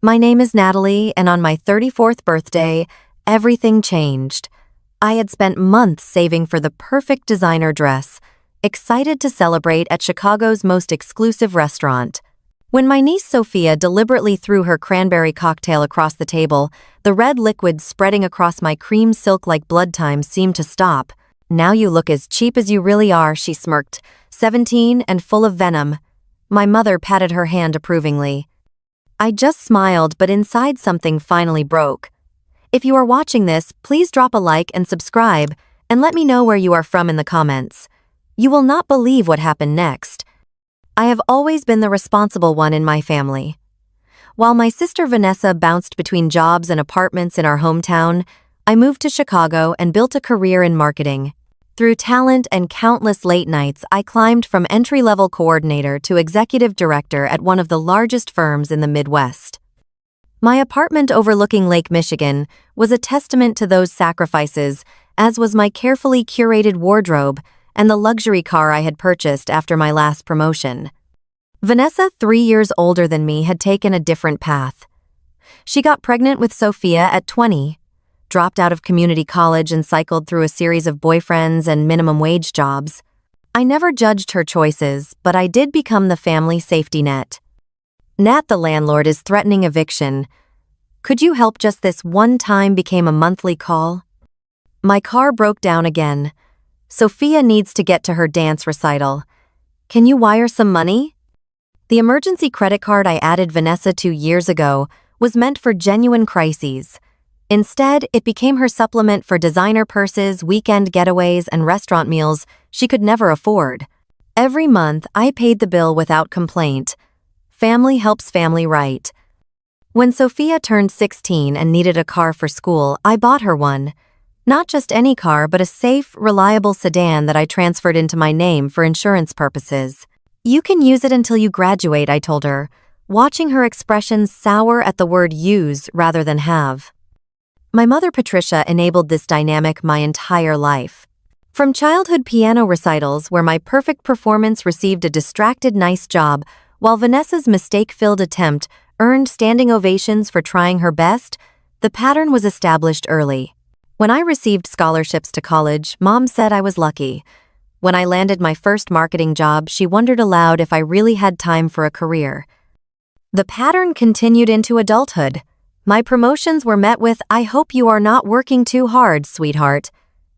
My name is Natalie, and on my 34th birthday, everything changed. I had spent months saving for the perfect designer dress, excited to celebrate at Chicago's most exclusive restaurant. When my niece Sophia deliberately threw her cranberry cocktail across the table, the red liquid spreading across my cream silk like blood time seemed to stop. "Now you look as cheap as you really are," she smirked, 17 and full of venom. My mother patted her hand approvingly. I just smiled, but inside something finally broke. If you are watching this, please drop a like and subscribe, and let me know where you are from in the comments. You will not believe what happened next. I have always been the responsible one in my family. While my sister Vanessa bounced between jobs and apartments in our hometown, I moved to Chicago and built a career in marketing. Through talent and countless late nights, I climbed from entry-level coordinator to executive director at one of the largest firms in the Midwest. My apartment overlooking Lake Michigan was a testament to those sacrifices, as was my carefully curated wardrobe and the luxury car I had purchased after my last promotion. Vanessa, 3 years older than me, had taken a different path. She got pregnant with Sophia at 20, dropped out of community college and cycled through a series of boyfriends and minimum wage jobs. I never judged her choices, but I did become the family safety net. Nat, the landlord, is threatening eviction. Could you help just this one time became a monthly call? My car broke down again. Sophia needs to get to her dance recital. Can you wire some money? The emergency credit card I added Vanessa 2 years ago was meant for genuine crises. Instead, it became her supplement for designer purses, weekend getaways, and restaurant meals she could never afford. Every month, I paid the bill without complaint. Family helps family right. When Sophia turned 16 and needed a car for school, I bought her one. Not just any car, but a safe, reliable sedan that I transferred into my name for insurance purposes. "You can use it until you graduate," I told her, watching her expressions sour at the word use rather than have. My mother Patricia enabled this dynamic my entire life. From childhood piano recitals where my perfect performance received a distracted nice job, while Vanessa's mistake-filled attempt earned standing ovations for trying her best, the pattern was established early. When I received scholarships to college, Mom said I was lucky. When I landed my first marketing job, she wondered aloud if I really had time for a career. The pattern continued into adulthood. My promotions were met with, "I hope you are not working too hard, sweetheart."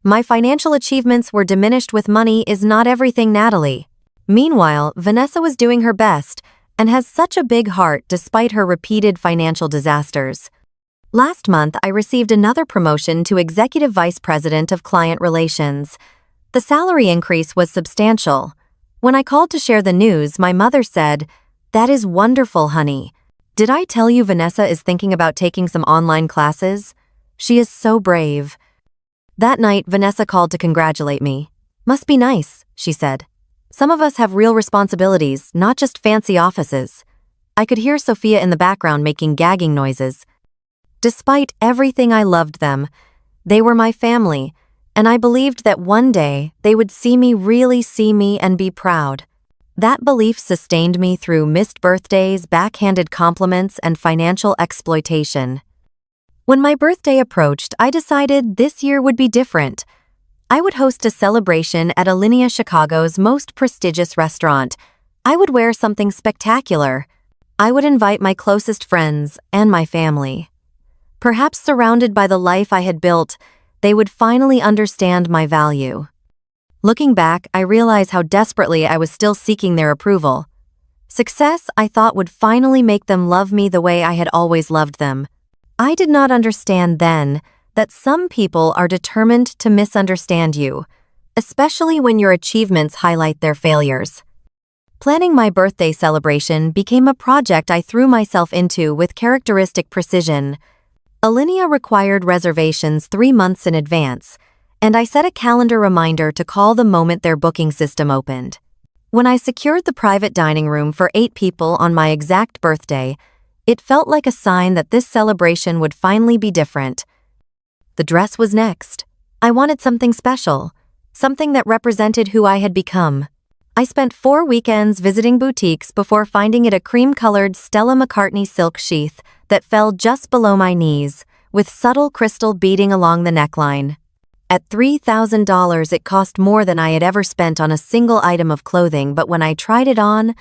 My financial achievements were diminished with, "Money is not everything, Natalie." Meanwhile, Vanessa was doing her best and has such a big heart despite her repeated financial disasters. Last month, I received another promotion to Executive Vice President of Client Relations. The salary increase was substantial. When I called to share the news, my mother said, "That is wonderful, honey. Did I tell you Vanessa is thinking about taking some online classes? She is so brave." That night, Vanessa called to congratulate me. "Must be nice," she said. "Some of us have real responsibilities, not just fancy offices." I could hear Sophia in the background making gagging noises. Despite everything, I loved them. They were my family, and I believed that one day they would really see me and be proud. That belief sustained me through missed birthdays, backhanded compliments, and financial exploitation. When my birthday approached, I decided this year would be different. I would host a celebration at Alinea, Chicago's most prestigious restaurant. I would wear something spectacular. I would invite my closest friends and my family. Perhaps surrounded by the life I had built, they would finally understand my value. Looking back, I realize how desperately I was still seeking their approval. Success, I thought, would finally make them love me the way I had always loved them. I did not understand then that some people are determined to misunderstand you, especially when your achievements highlight their failures. Planning my birthday celebration became a project I threw myself into with characteristic precision. Alinea required reservations 3 months in advance, and I set a calendar reminder to call the moment their booking system opened. When I secured the private dining room for 8 people on my exact birthday, it felt like a sign that this celebration would finally be different. The dress was next. I wanted something special, something that represented who I had become. I spent 4 weekends visiting boutiques before finding it a cream-colored Stella McCartney silk sheath that fell just below my knees, with subtle crystal beading along the neckline. At $3,000, it cost more than I had ever spent on a single item of clothing, but when I tried it on,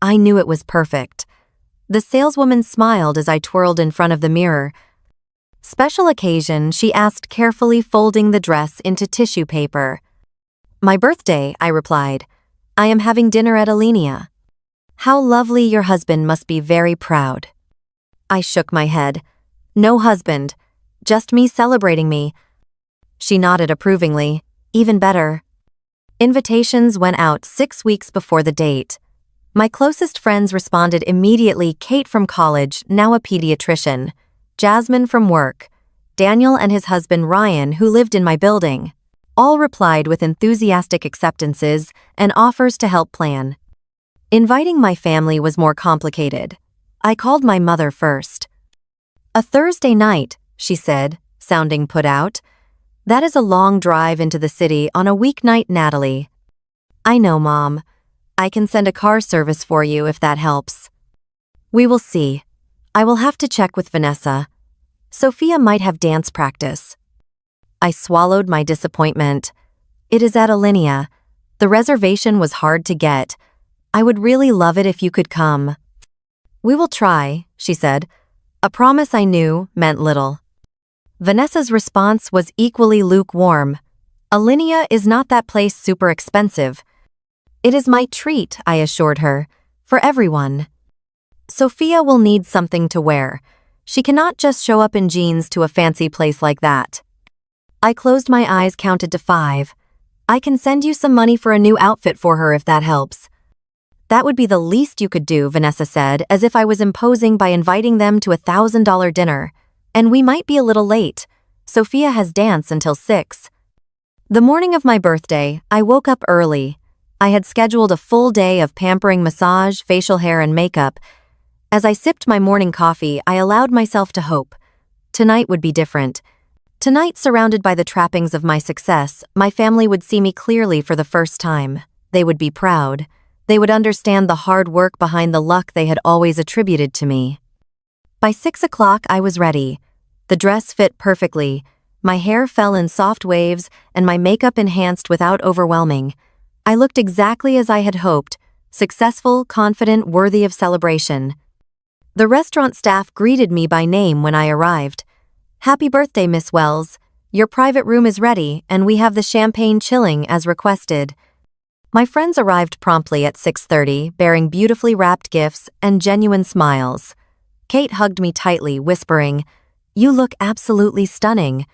I knew it was perfect. The saleswoman smiled as I twirled in front of the mirror. "Special occasion," she asked, carefully folding the dress into tissue paper. "My birthday," I replied. "I am having dinner at Alenia." "How lovely, your husband must be very proud." I shook my head. "No husband, just me celebrating me." She nodded approvingly. "Even better." Invitations went out 6 weeks before the date. My closest friends responded immediately: Kate from college, now a pediatrician; Jasmine from work; Daniel and his husband Ryan, who lived in my building. All replied with enthusiastic acceptances and offers to help plan. Inviting my family was more complicated. I called my mother first. "A Thursday night," she said, sounding put out. "That is a long drive into the city on a weeknight, Natalie." "I know, Mom. I can send a car service for you if that helps." "We will see. I will have to check with Vanessa. Sophia might have dance practice." I swallowed my disappointment. "It is at Alenia. The reservation was hard to get. I would really love it if you could come." "We will try," she said. A promise I knew meant little. Vanessa's response was equally lukewarm. "Alenia is not that place super expensive." "It is my treat," I assured her. "For everyone. Sophia will need something to wear. She cannot just show up in jeans to a fancy place like that." I closed my eyes, counted to 5. "I can send you some money for a new outfit for her if that helps." "That would be the least you could do," Vanessa said, as if I was imposing by inviting them to a $1,000 dinner. "And we might be a little late. Sophia has dance until 6. The morning of my birthday, I woke up early. I had scheduled a full day of pampering, massage, facial hair, and makeup. As I sipped my morning coffee, I allowed myself to hope. Tonight would be different. Tonight, surrounded by the trappings of my success, my family would see me clearly for the first time. They would be proud. They would understand the hard work behind the luck they had always attributed to me. By 6 o'clock, I was ready. The dress fit perfectly. My hair fell in soft waves, and my makeup enhanced without overwhelming. I looked exactly as I had hoped: successful, confident, worthy of celebration. The restaurant staff greeted me by name when I arrived. "Happy birthday, Miss Wells. Your private room is ready, and we have the champagne chilling as requested." My friends arrived promptly at 6:30, bearing beautifully wrapped gifts and genuine smiles. Kate hugged me tightly, whispering, "You look absolutely stunning."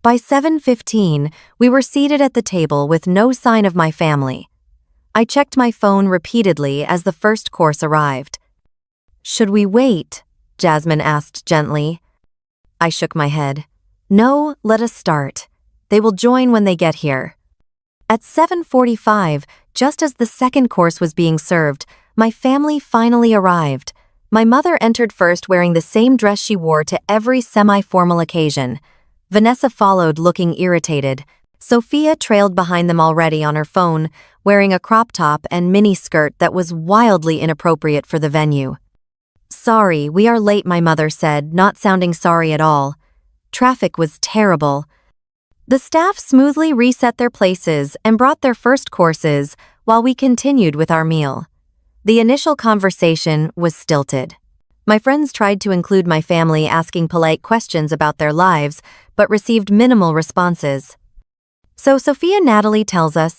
By 7:15, we were seated at the table with no sign of my family. I checked my phone repeatedly as the first course arrived. "Should we wait?" Jasmine asked gently. I shook my head. "No, let us start. They will join when they get here." At 7:45, just as the second course was being served, my family finally arrived. My mother entered first, wearing the same dress she wore to every semi-formal occasion. Vanessa followed, looking irritated. Sophia trailed behind them already on her phone, wearing a crop top and mini skirt that was wildly inappropriate for the venue. "Sorry, we are late," my mother said, not sounding sorry at all. "Traffic was terrible." The staff smoothly reset their places and brought their first courses while we continued with our meal. The initial conversation was stilted. My friends tried to include my family, asking polite questions about their lives, but received minimal responses. "So Sophia, Natalie tells us,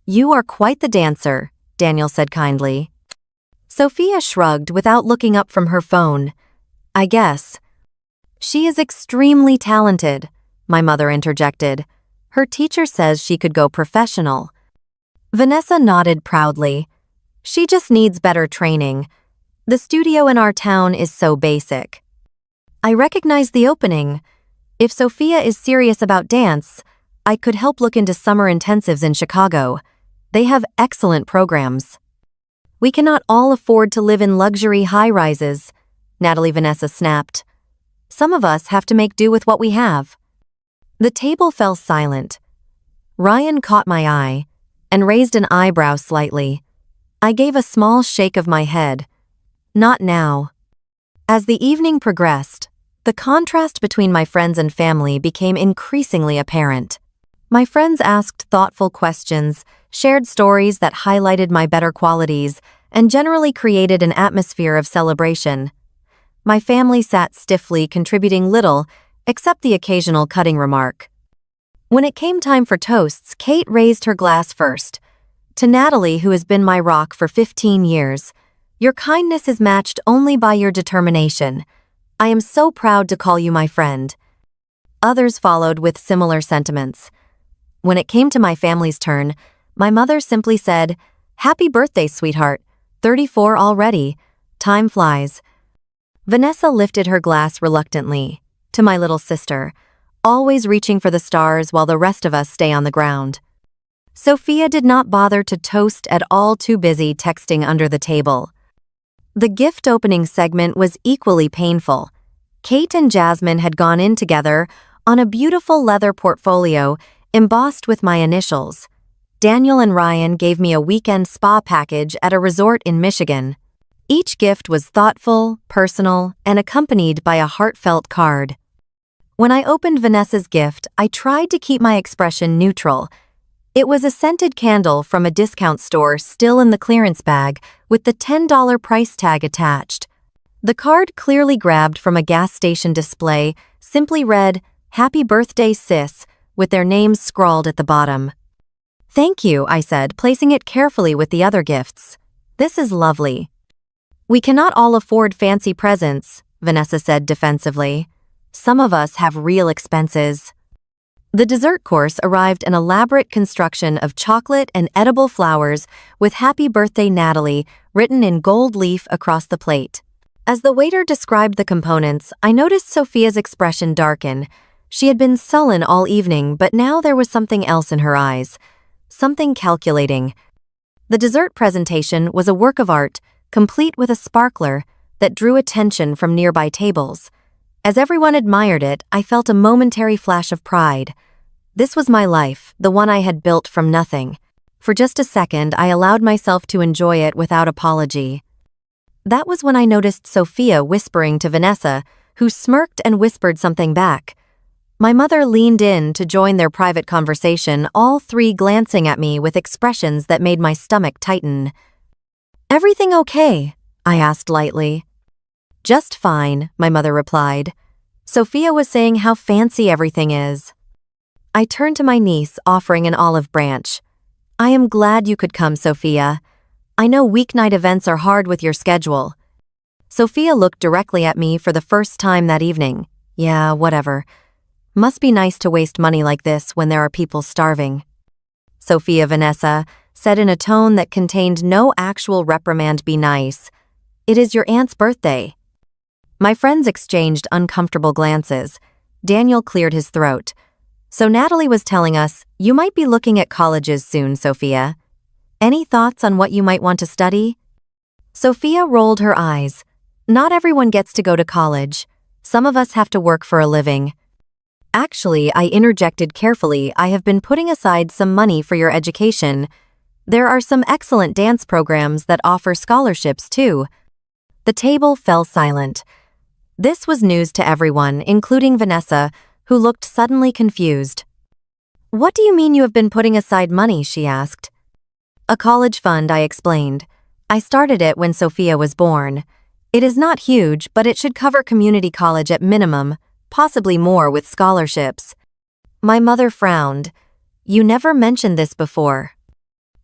you are quite the dancer," Daniel said kindly. Sophia shrugged without looking up from her phone. "I guess." "She is extremely talented," my mother interjected. "Her teacher says she could go professional." Vanessa nodded proudly. "She just needs better training. The studio in our town is so basic." I recognized the opening. If Sophia is serious about dance, I could help look into summer intensives in Chicago. They have excellent programs. "We cannot all afford to live in luxury high-rises," Natalie Vanessa snapped. "Some of us have to make do with what we have." The table fell silent. Ryan caught my eye and raised an eyebrow slightly. I gave a small shake of my head. "Not now." As the evening progressed, the contrast between my friends and family became increasingly apparent. My friends asked thoughtful questions, shared stories that highlighted my better qualities, and generally created an atmosphere of celebration. My family sat stiffly, contributing little, except the occasional cutting remark. When it came time for toasts, Kate raised her glass first. To Natalie, who has been my rock for 15 years, your kindness is matched only by your determination. I am so proud to call you my friend. Others followed with similar sentiments. When it came to my family's turn, my mother simply said, "Happy birthday, sweetheart. 34 already. Time flies." Vanessa lifted her glass reluctantly. To my little sister, always reaching for the stars while the rest of us stay on the ground. Sophia did not bother to toast at all, too busy texting under the table. The gift opening segment was equally painful. Kate and Jasmine had gone in together on a beautiful leather portfolio embossed with my initials. Daniel and Ryan gave me a weekend spa package at a resort in Michigan. Each gift was thoughtful, personal, and accompanied by a heartfelt card. When I opened Vanessa's gift, I tried to keep my expression neutral. It was a scented candle from a discount store still in the clearance bag with the $10 price tag attached. The card, clearly grabbed from a gas station display, simply read, "Happy birthday, sis," with their names scrawled at the bottom. "Thank you," I said, placing it carefully with the other gifts. "This is lovely." "We cannot all afford fancy presents," Vanessa said defensively. "Some of us have real expenses." The dessert course arrived, an elaborate construction of chocolate and edible flowers with "Happy Birthday, Natalie" written in gold leaf across the plate. As the waiter described the components, I noticed Sophia's expression darken. She had been sullen all evening, but now there was something else in her eyes. Something calculating. The dessert presentation was a work of art, complete with a sparkler that drew attention from nearby tables. As everyone admired it, I felt a momentary flash of pride. This was my life, the one I had built from nothing. For just a second, I allowed myself to enjoy it without apology. That was when I noticed Sophia whispering to Vanessa, who smirked and whispered something back. My mother leaned in to join their private conversation, all three glancing at me with expressions that made my stomach tighten. "Everything okay?" I asked lightly. "Just fine," my mother replied. Sophia was saying how fancy everything is. I turned to my niece, offering an olive branch. "I am glad you could come, Sophia. I know weeknight events are hard with your schedule." Sophia looked directly at me for the first time that evening. "Yeah, whatever. Must be nice to waste money like this when there are people starving." Sophia, Vanessa said in a tone that contained no actual reprimand, "Be nice. It is your aunt's birthday." My friends exchanged uncomfortable glances. Daniel cleared his throat. "So Natalie was telling us, you might be looking at colleges soon, Sophia. Any thoughts on what you might want to study?" Sophia rolled her eyes. "Not everyone gets to go to college. Some of us have to work for a living." "Actually," I interjected carefully, "I have been putting aside some money for your education. There are some excellent dance programs that offer scholarships too." The table fell silent. This was news to everyone, including Vanessa, who looked suddenly confused. "What do you mean you have been putting aside money?" she asked. "A college fund," I explained. "I started it when Sophia was born. It is not huge, but it should cover community college at minimum, possibly more with scholarships." My mother frowned. "You never mentioned this before."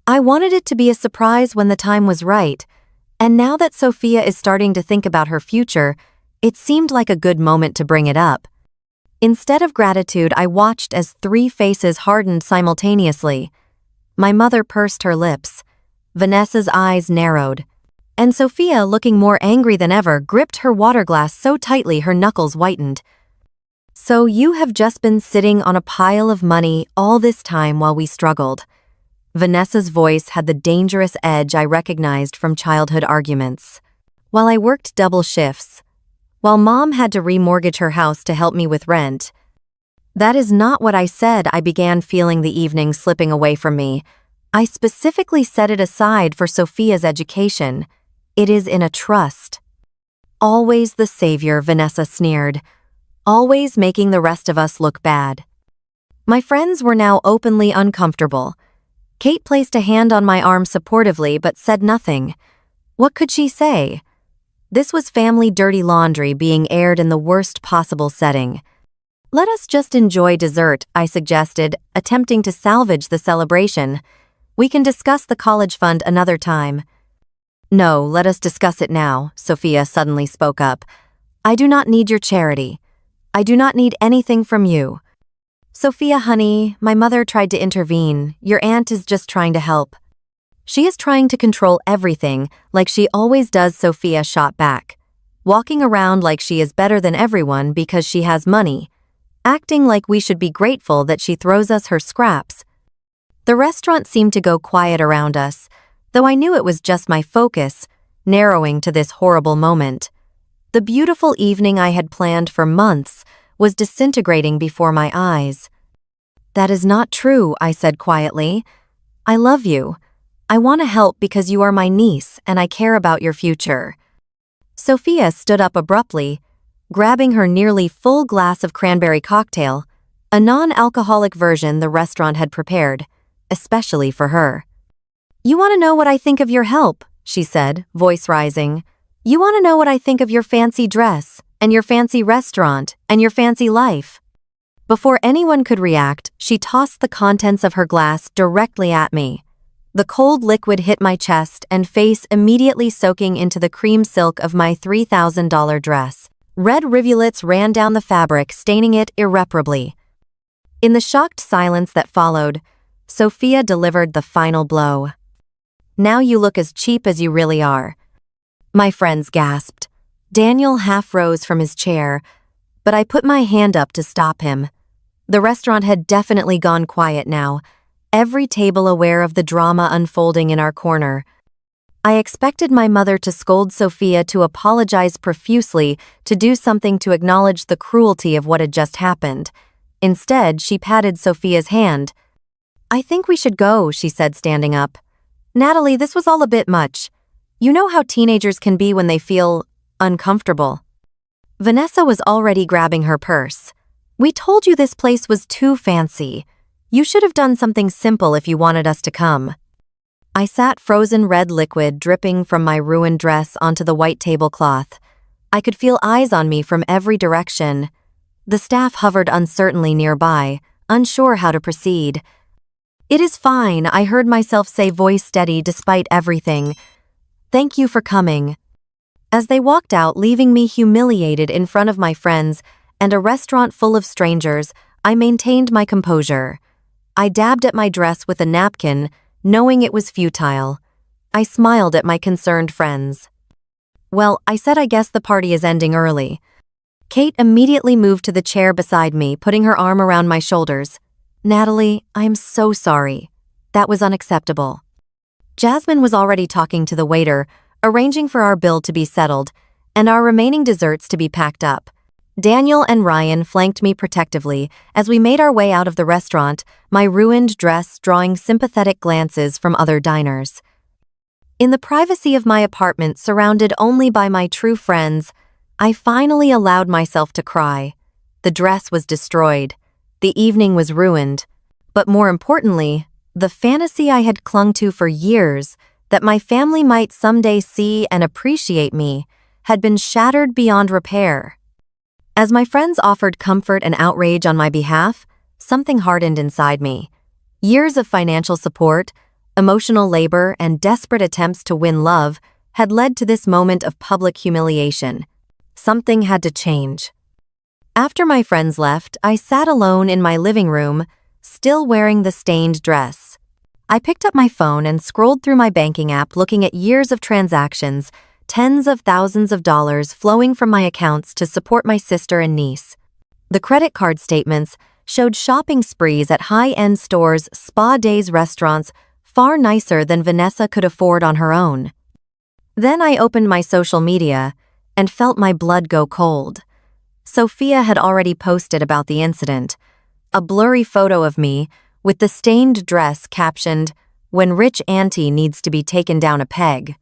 I wanted it to be a surprise when the time was right, and now that Sophia is starting to think about her future, it seemed like a good moment to bring it up. Instead of gratitude, I watched as three faces hardened simultaneously. My mother pursed her lips. Vanessa's eyes narrowed. And Sophia, looking more angry than ever, gripped her water glass so tightly her knuckles whitened. "So you have just been sitting on a pile of money all this time while we struggled." Vanessa's voice had the dangerous edge I recognized from childhood arguments. "While I worked double shifts. While Mom had to remortgage her house to help me with rent." "That is not what I said." I began, feeling the evening slipping away from me. "I specifically set it aside for Sophia's education. It is in a trust." Always the savior, Vanessa sneered. Always making the rest of us look bad. My friends were now openly uncomfortable. Kate placed a hand on my arm supportively but said nothing. What could she say? This was family dirty laundry being aired in the worst possible setting. Let us just enjoy dessert, I suggested, attempting to salvage the celebration. We can discuss the college fund another time. No, let us discuss it now, Sophia suddenly spoke up. I do not need your charity. I do not need anything from you. Sophia, honey, my mother tried to intervene. Your aunt is just trying to help. She is trying to control everything, like she always does, Sophia shot back. Walking around like she is better than everyone because she has money. Acting like we should be grateful that she throws us her scraps. The restaurant seemed to go quiet around us, though I knew it was just my focus, narrowing to this horrible moment. The beautiful evening I had planned for months was disintegrating before my eyes. That is not true, I said quietly. I love you. I want to help because you are my niece and I care about your future. Sophia stood up abruptly, grabbing her nearly full glass of cranberry cocktail, a non-alcoholic version the restaurant had prepared, especially for her. You want to know what I think of your help, she said, voice rising. You want to know what I think of your fancy dress, and your fancy restaurant, and your fancy life. Before anyone could react, she tossed the contents of her glass directly at me. The cold liquid hit my chest and face, immediately soaking into the cream silk of my $3,000 dress. Red rivulets ran down the fabric, staining it irreparably. In the shocked silence that followed, Sophia delivered the final blow. Now you look as cheap as you really are. My friends gasped. Daniel half rose from his chair, but I put my hand up to stop him. The restaurant had definitely gone quiet now, every table aware of the drama unfolding in our corner. I expected my mother to scold Sophia, to apologize profusely, to do something to acknowledge the cruelty of what had just happened. Instead, she patted Sophia's hand. I think we should go, she said, standing up. Natalie, this was all a bit much. You know how teenagers can be when they feel uncomfortable. Vanessa was already grabbing her purse. We told you this place was too fancy. You should have done something simple if you wanted us to come. I sat, frozen red liquid dripping from my ruined dress onto the white tablecloth. I could feel eyes on me from every direction. The staff hovered uncertainly nearby, unsure how to proceed. It is fine, I heard myself say, voice steady despite everything. Thank you for coming. As they walked out, leaving me humiliated in front of my friends and a restaurant full of strangers, I maintained my composure. I dabbed at my dress with a napkin, knowing it was futile. I smiled at my concerned friends. Well, I said, I guess the party is ending early. Kate immediately moved to the chair beside me, putting her arm around my shoulders. Natalie, I'm so sorry. That was unacceptable. Jasmine was already talking to the waiter, arranging for our bill to be settled and our remaining desserts to be packed up. Daniel and Ryan flanked me protectively as we made our way out of the restaurant, my ruined dress drawing sympathetic glances from other diners. In the privacy of my apartment, surrounded only by my true friends, I finally allowed myself to cry. The dress was destroyed. The evening was ruined. But more importantly, the fantasy I had clung to for years, that my family might someday see and appreciate me, had been shattered beyond repair. As my friends offered comfort and outrage on my behalf, something hardened inside me. Years of financial support, emotional labor, and desperate attempts to win love had led to this moment of public humiliation. Something had to change. After my friends left, I sat alone in my living room, still wearing the stained dress. I picked up my phone and scrolled through my banking app, looking at years of transactions, tens of thousands of dollars flowing from my accounts to support my sister and niece. The credit card statements showed shopping sprees at high-end stores, spa days, restaurants, far nicer than Vanessa could afford on her own. Then I opened my social media and felt my blood go cold. Sophia had already posted about the incident, a blurry photo of me with the stained dress captioned, "When rich auntie needs to be taken down a peg.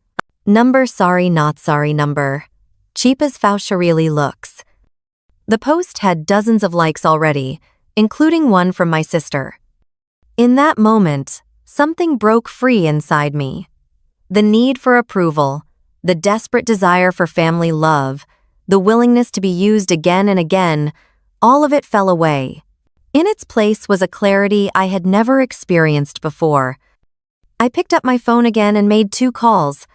Number sorry, not sorry number." cheap as Faucha really looks. The post had dozens of likes already, including one from my sister. In that moment, something broke free inside me. The need for approval, the desperate desire for family love, the willingness to be used again and again, all of it fell away. In its place was a clarity I had never experienced before. I picked up my phone again and made 2 calls.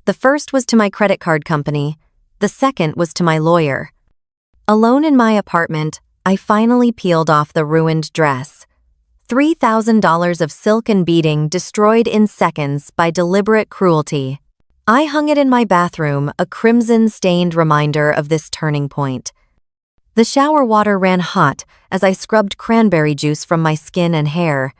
The first was to my credit card company. The second was to my lawyer. Alone in my apartment, I finally peeled off the ruined dress. $3,000 of silk and beading destroyed in seconds by deliberate cruelty. I hung it in my bathroom, a crimson-stained reminder of this turning point. The shower water ran hot as I scrubbed cranberry juice from my skin and hair.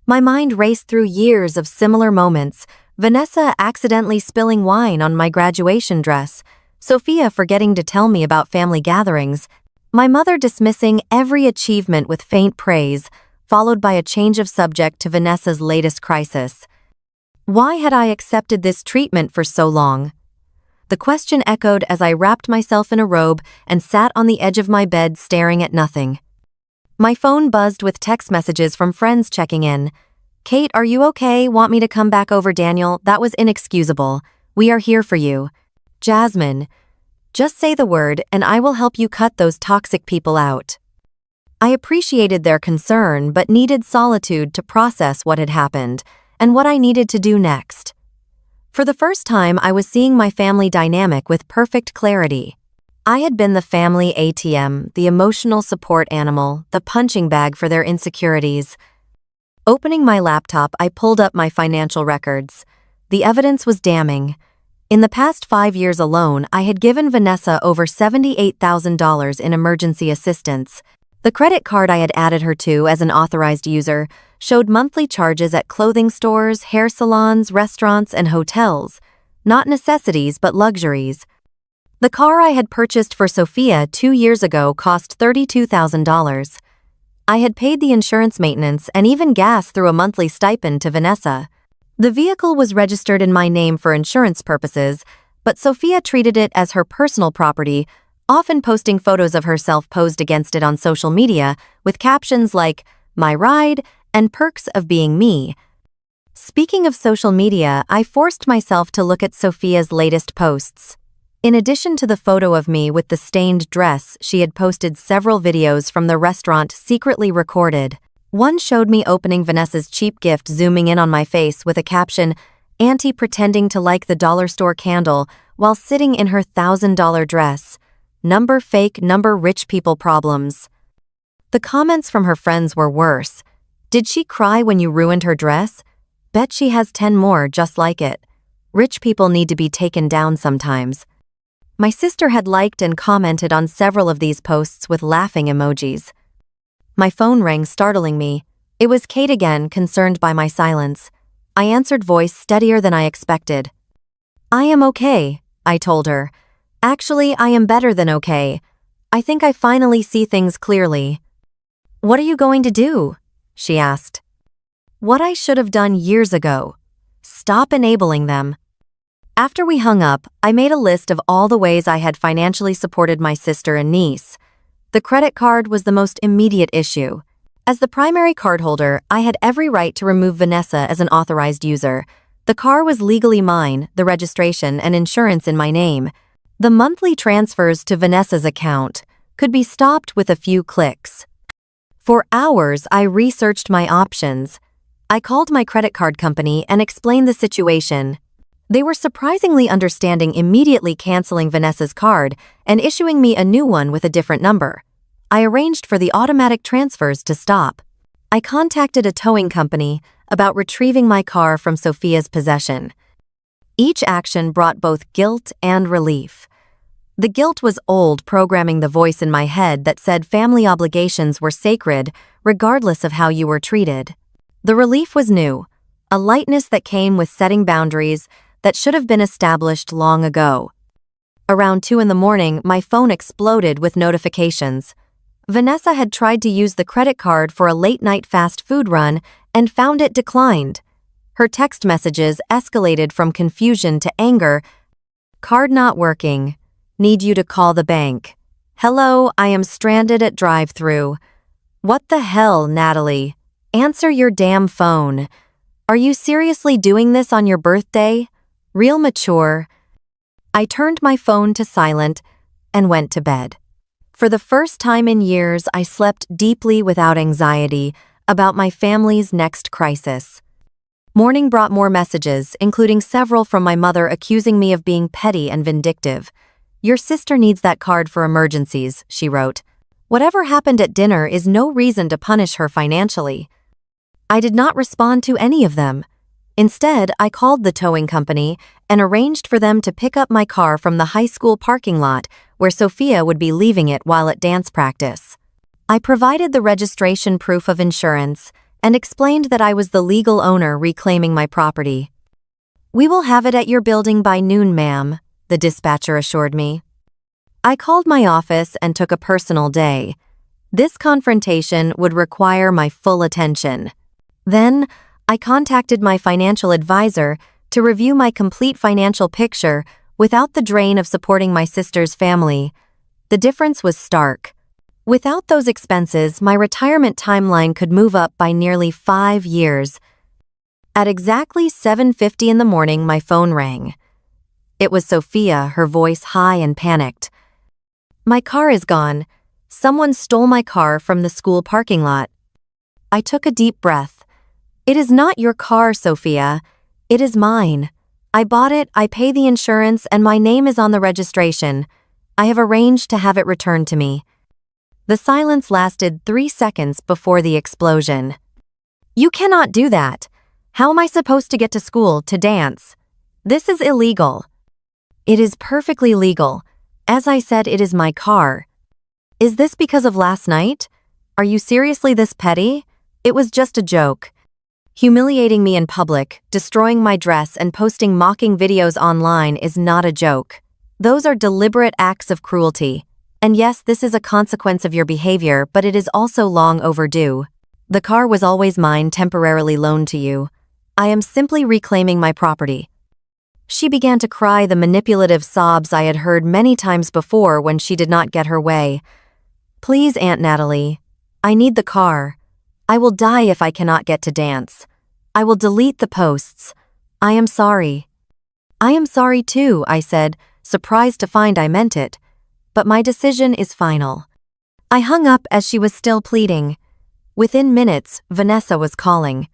My mind raced through years of similar moments: Vanessa accidentally spilling wine on my graduation dress, Sophia forgetting to tell me about family gatherings, my mother dismissing every achievement with faint praise, followed by a change of subject to Vanessa's latest crisis. Why had I accepted this treatment for so long? The question echoed as I wrapped myself in a robe and sat on the edge of my bed staring at nothing. My phone buzzed with text messages from friends checking in. "Kate, are you okay? Want me to come back over, Daniel? That was inexcusable. We are here for you." "Jasmine, just say the word and I will help you cut those toxic people out." I appreciated their concern but needed solitude to process what had happened and what I needed to do next. For the first time, I was seeing my family dynamic with perfect clarity. I had been the family ATM, the emotional support animal, the punching bag for their insecurities. Opening my laptop, I pulled up my financial records. The evidence was damning. In the past 5 years alone, I had given Vanessa over $78,000 in emergency assistance. The credit card I had added her to as an authorized user showed monthly charges at clothing stores, hair salons, restaurants, and hotels. Not necessities, but luxuries. The car I had purchased for Sophia 2 years ago cost $32,000. I had paid the insurance maintenance and even gas through a monthly stipend to Vanessa. The vehicle was registered in my name for insurance purposes, but Sophia treated it as her personal property, often posting photos of herself posed against it on social media with captions like, "My ride," and "Perks of being me." Speaking of social media, I forced myself to look at Sophia's latest posts. In addition to the photo of me with the stained dress, she had posted several videos from the restaurant secretly recorded. One showed me opening Vanessa's cheap gift, zooming in on my face with a caption, "Auntie pretending to like the dollar store candle while sitting in her $1,000 dress. Number fake, number rich people problems." The comments from her friends were worse. "Did she cry when you ruined her dress? Bet she has 10 more just like it. Rich people need to be taken down sometimes." My sister had liked and commented on several of these posts with laughing emojis. My phone rang, startling me. It was Kate again, concerned by my silence. I answered, voice steadier than I expected. "I am okay," I told her. "Actually, I am better than okay. I think I finally see things clearly." "What are you going to do?" she asked. What I should have done years ago. Stop enabling them. After we hung up, I made a list of all the ways I had financially supported my sister and niece. The credit card was the most immediate issue. As the primary cardholder, I had every right to remove Vanessa as an authorized user. The car was legally mine, the registration and insurance in my name. The monthly transfers to Vanessa's account could be stopped with a few clicks. For hours, I researched my options. I called my credit card company and explained the situation. They were surprisingly understanding, immediately canceling Vanessa's card and issuing me a new one with a different number. I arranged for the automatic transfers to stop. I contacted a towing company about retrieving my car from Sophia's possession. Each action brought both guilt and relief. The guilt was old, programming the voice in my head that said family obligations were sacred, regardless of how you were treated. The relief was new, a lightness that came with setting boundaries that should have been established long ago. Around 2 a.m, my phone exploded with notifications. Vanessa had tried to use the credit card for a late-night fast food run and found it declined. Her text messages escalated from confusion to anger. "Card not working. Need you to call the bank. Hello, I am stranded at drive-thru. What the hell, Natalie? Answer your damn phone. Are you seriously doing this on your birthday? Real mature. I turned my phone to silent and went to bed. For the first time in years, I slept deeply without anxiety about my family's next crisis. Morning brought more messages, including several from my mother accusing me of being petty and vindictive. Your sister needs that card for emergencies, she wrote. Whatever happened at dinner is no reason to punish her financially. I did not respond to any of them. Instead, I called the towing company and arranged for them to pick up my car from the high school parking lot where Sophia would be leaving it while at dance practice. I provided the registration proof of insurance and explained that I was the legal owner reclaiming my property. We will have it at your building by noon, ma'am, the dispatcher assured me. I called my office and took a personal day. This confrontation would require my full attention. Then, I contacted my financial advisor to review my complete financial picture without the drain of supporting my sister's family. The difference was stark. Without those expenses, my retirement timeline could move up by nearly 5 years. At exactly 7:50 in the morning, my phone rang. It was Sophia, her voice high and panicked. My car is gone. Someone stole my car from the school parking lot. I took a deep breath. It is not your car, Sophia. It is mine. I bought it, I pay the insurance, and my name is on the registration. I have arranged to have it returned to me. The silence lasted 3 seconds before the explosion. You cannot do that. How am I supposed to get to school to dance? This is illegal. It is perfectly legal. As I said, it is my car. Is this because of last night? Are you seriously this petty? It was just a joke. Humiliating me in public, destroying my dress, and posting mocking videos online is not a joke. Those are deliberate acts of cruelty. And yes, this is a consequence of your behavior, but it is also long overdue. The car was always mine, temporarily loaned to you. I am simply reclaiming my property. She began to cry the manipulative sobs I had heard many times before when she did not get her way. Please, Aunt Natalie. I need the car. I will die if I cannot get to dance. I will delete the posts. I am sorry. I am sorry too, I said, surprised to find I meant it. But my decision is final. I hung up as she was still pleading. Within minutes, Vanessa was calling.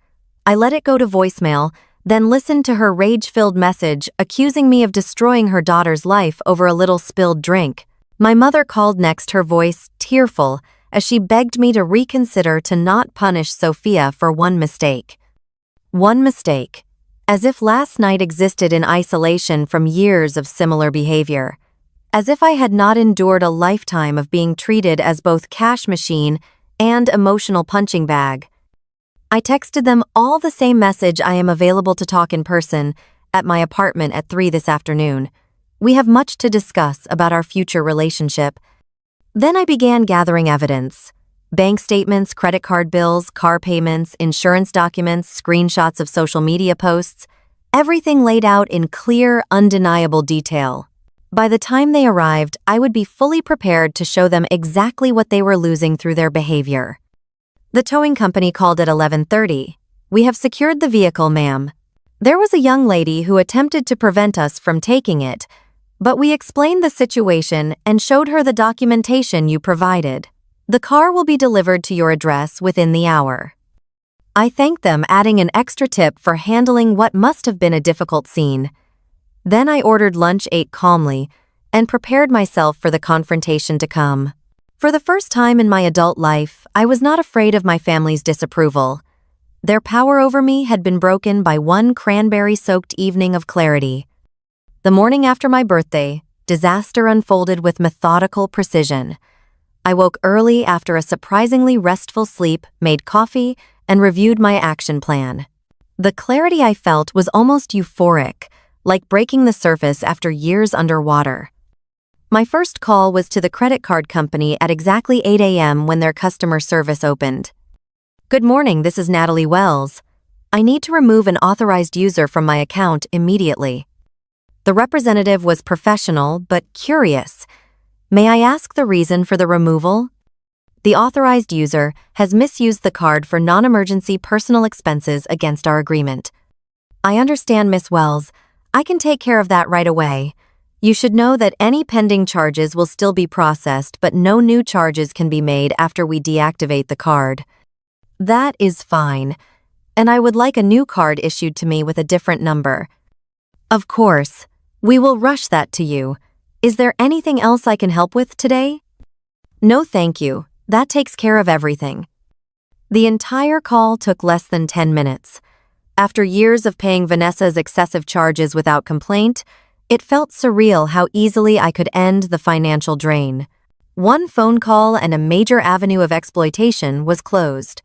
I let it go to voicemail, then listened to her rage-filled message accusing me of destroying her daughter's life over a little spilled drink. My mother called next, her voice tearful, as she begged me to reconsider to not punish Sophia for one mistake. One mistake. As if last night existed in isolation from years of similar behavior. As if I had not endured a lifetime of being treated as both cash machine and emotional punching bag. I texted them all the same message: I am available to talk in person at my apartment at 3 this afternoon. We have much to discuss about our future relationship. Then I began gathering evidence. Bank statements, credit card bills, car payments, insurance documents, screenshots of social media posts, everything laid out in clear, undeniable detail. By the time they arrived, I would be fully prepared to show them exactly what they were losing through their behavior. The towing company called at 11:30. We have secured the vehicle, ma'am. There was a young lady who attempted to prevent us from taking it, but we explained the situation and showed her the documentation you provided. The car will be delivered to your address within the hour. I thanked them, adding an extra tip for handling what must have been a difficult scene. Then I ordered lunch, ate calmly, and prepared myself for the confrontation to come. For the first time in my adult life, I was not afraid of my family's disapproval. Their power over me had been broken by one cranberry-soaked evening of clarity. The morning after my birthday, disaster unfolded with methodical precision. I woke early after a surprisingly restful sleep, made coffee, and reviewed my action plan. The clarity I felt was almost euphoric, like breaking the surface after years underwater. My first call was to the credit card company at exactly 8 a.m. when their customer service opened. Good morning, this is Natalie Wells. I need to remove an authorized user from my account immediately. The representative was professional but curious. May I ask the reason for the removal? The authorized user has misused the card for non-emergency personal expenses against our agreement. I understand, Miss Wells. I can take care of that right away. You should know that any pending charges will still be processed, but no new charges can be made after we deactivate the card. That is fine. And I would like a new card issued to me with a different number. Of course. We will rush that to you. Is there anything else I can help with today? No, thank you. That takes care of everything. The entire call took less than 10 minutes. After years of paying Vanessa's excessive charges without complaint, it felt surreal how easily I could end the financial drain. One phone call and a major avenue of exploitation was closed.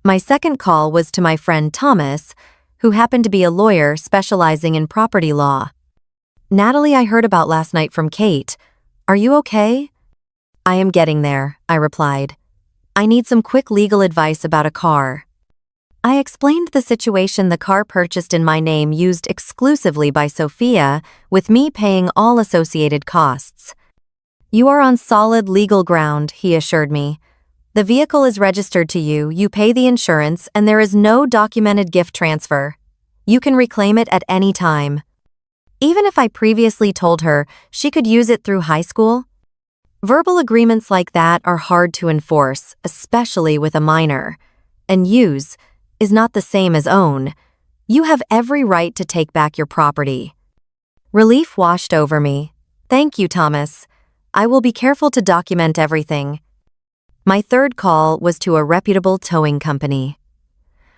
My second call was to my friend Thomas, who happened to be a lawyer specializing in property law. Natalie, I heard about last night from Kate. Are you okay? I am getting there, I replied. I need some quick legal advice about a car. I explained the situation: the car purchased in my name, used exclusively by Sophia, with me paying all associated costs. You are on solid legal ground, he assured me. The vehicle is registered to you, you pay the insurance, and there is no documented gift transfer. You can reclaim it at any time. Even if I previously told her she could use it through high school? Verbal agreements like that are hard to enforce, especially with a minor. And use is not the same as own. You have every right to take back your property. Relief washed over me. Thank you, Thomas. I will be careful to document everything. My third call was to a reputable towing company.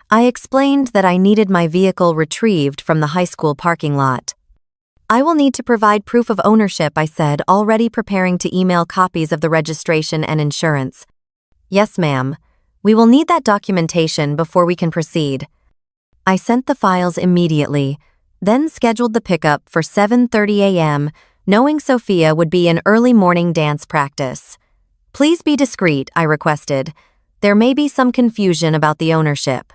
I explained that I needed my vehicle retrieved from the high school parking lot. I will need to provide proof of ownership, I said, already preparing to email copies of the registration and insurance. Yes, ma'am. We will need that documentation before we can proceed. I sent the files immediately, then scheduled the pickup for 7:30 a.m., knowing Sophia would be in early morning dance practice. Please be discreet, I requested. There may be some confusion about the ownership.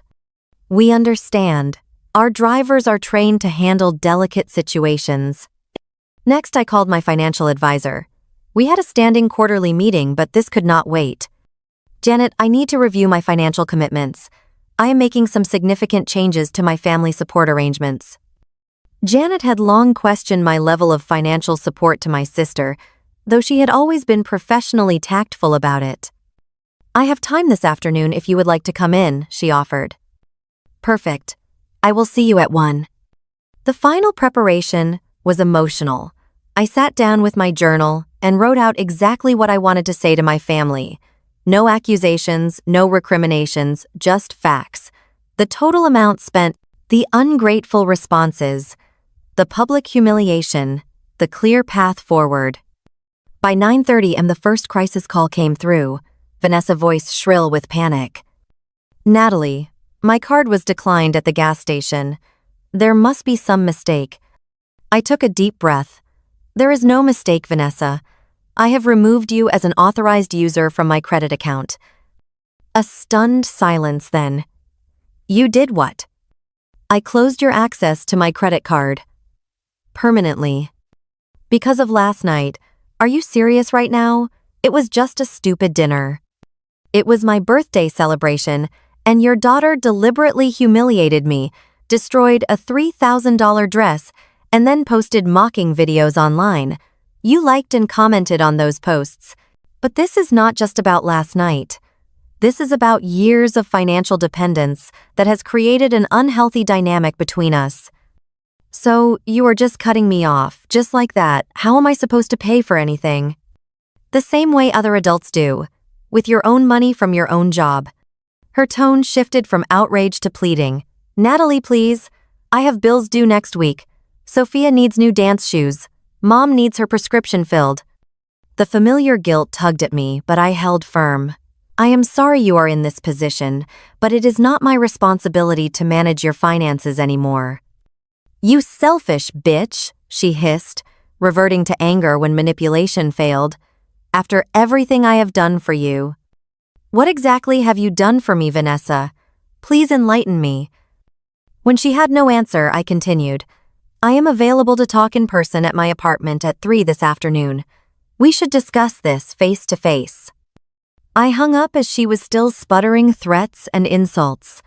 We understand. Our drivers are trained to handle delicate situations. Next, I called my financial advisor. We had a standing quarterly meeting, but this could not wait. Janet, I need to review my financial commitments. I am making some significant changes to my family support arrangements. Janet had long questioned my level of financial support to my sister, though she had always been professionally tactful about it. I have time this afternoon if you would like to come in, she offered. Perfect. I will see you at 1. The final preparation was emotional. I sat down with my journal and wrote out exactly what I wanted to say to my family. No accusations, no recriminations, just facts. The total amount spent, the ungrateful responses, the public humiliation, the clear path forward. By 9:30 a.m. the first crisis call came through, Vanessa's voice shrill with panic. Natalie, my card was declined at the gas station. There must be some mistake. I took a deep breath. There is no mistake, Vanessa. I have removed you as an authorized user from my credit account. A stunned silence then. You did what? I closed your access to my credit card. Permanently. Because of last night. Are you serious right now? It was just a stupid dinner. It was my birthday celebration, and your daughter deliberately humiliated me, destroyed a $3,000 dress, and then posted mocking videos online. You liked and commented on those posts. But this is not just about last night. This is about years of financial dependence that has created an unhealthy dynamic between us. So, you are just cutting me off, just like that. How am I supposed to pay for anything? The same way other adults do, with your own money from your own job. Her tone shifted from outrage to pleading. Natalie, please. I have bills due next week. Sophia needs new dance shoes. Mom needs her prescription filled. The familiar guilt tugged at me, but I held firm. I am sorry you are in this position, but it is not my responsibility to manage your finances anymore. You selfish bitch, she hissed, reverting to anger when manipulation failed. After everything I have done for you. What exactly have you done for me, Vanessa? Please enlighten me. When she had no answer, I continued. I am available to talk in person at my apartment at 3 this afternoon. We should discuss this face to face. I hung up as she was still sputtering threats and insults.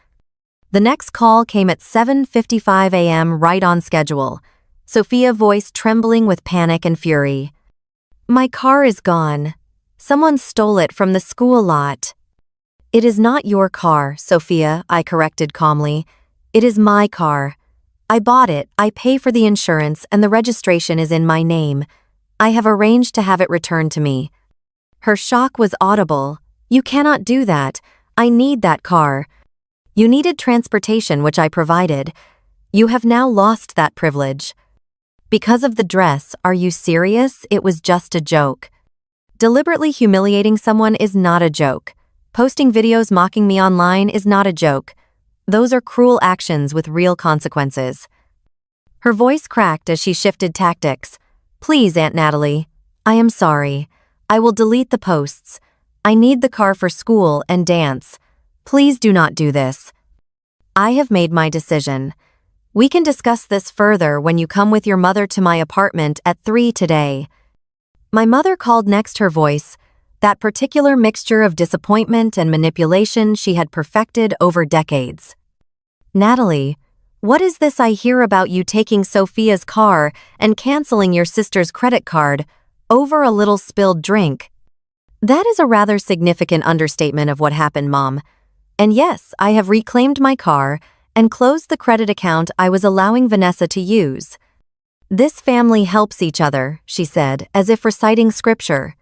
The next call came at 7:55 a.m. right on schedule, Sophia's voice trembling with panic and fury. My car is gone. Someone stole it from the school lot. It is not your car, Sophia, I corrected calmly. It is my car. I bought it, I pay for the insurance, and the registration is in my name. I have arranged to have it returned to me. Her shock was audible. You cannot do that. I need that car. You needed transportation, which I provided. You have now lost that privilege. Because of the dress, are you serious? It was just a joke. Deliberately humiliating someone is not a joke. Posting videos mocking me online is not a joke. Those are cruel actions with real consequences. Her voice cracked as she shifted tactics. Please, Aunt Natalie. I am sorry. I will delete the posts. I need the car for school and dance. Please do not do this. I have made my decision. We can discuss this further when you come with your mother to my apartment at 3 today. My mother called next, her voice, that particular mixture of disappointment and manipulation she had perfected over decades. Natalie, what is this I hear about you taking Sophia's car and canceling your sister's credit card over a little spilled drink? That is a rather significant understatement of what happened, Mom. And yes, I have reclaimed my car and closed the credit account I was allowing Vanessa to use. This family helps each other, she said, as if reciting scripture.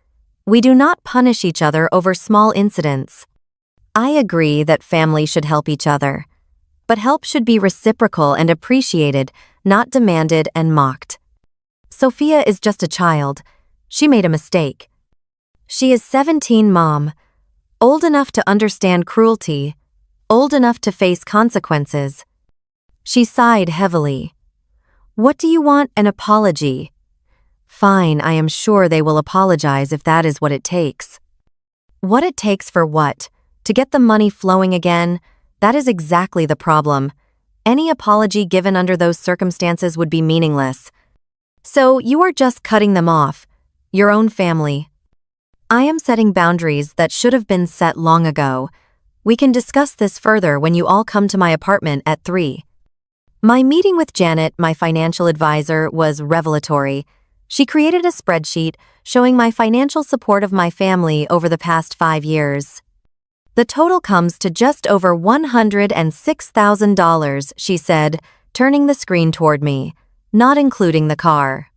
We do not punish each other over small incidents. I agree that family should help each other. But help should be reciprocal and appreciated, not demanded and mocked. Sophia is just a child. She made a mistake. She is 17, Mom. Old enough to understand cruelty. Old enough to face consequences. She sighed heavily. What do you want? An apology? Fine, I am sure they will apologize if that is what it takes. What it takes for what? To get the money flowing again? That is exactly the problem. Any apology given under those circumstances would be meaningless. So you are just cutting them off. Your own family. I am setting boundaries that should have been set long ago. We can discuss this further when you all come to my apartment at 3. My meeting with Janet, my financial advisor, was revelatory. She created a spreadsheet showing my financial support of my family over the past 5 years. The total comes to just over $106,000, she said, turning the screen toward me, not including the car.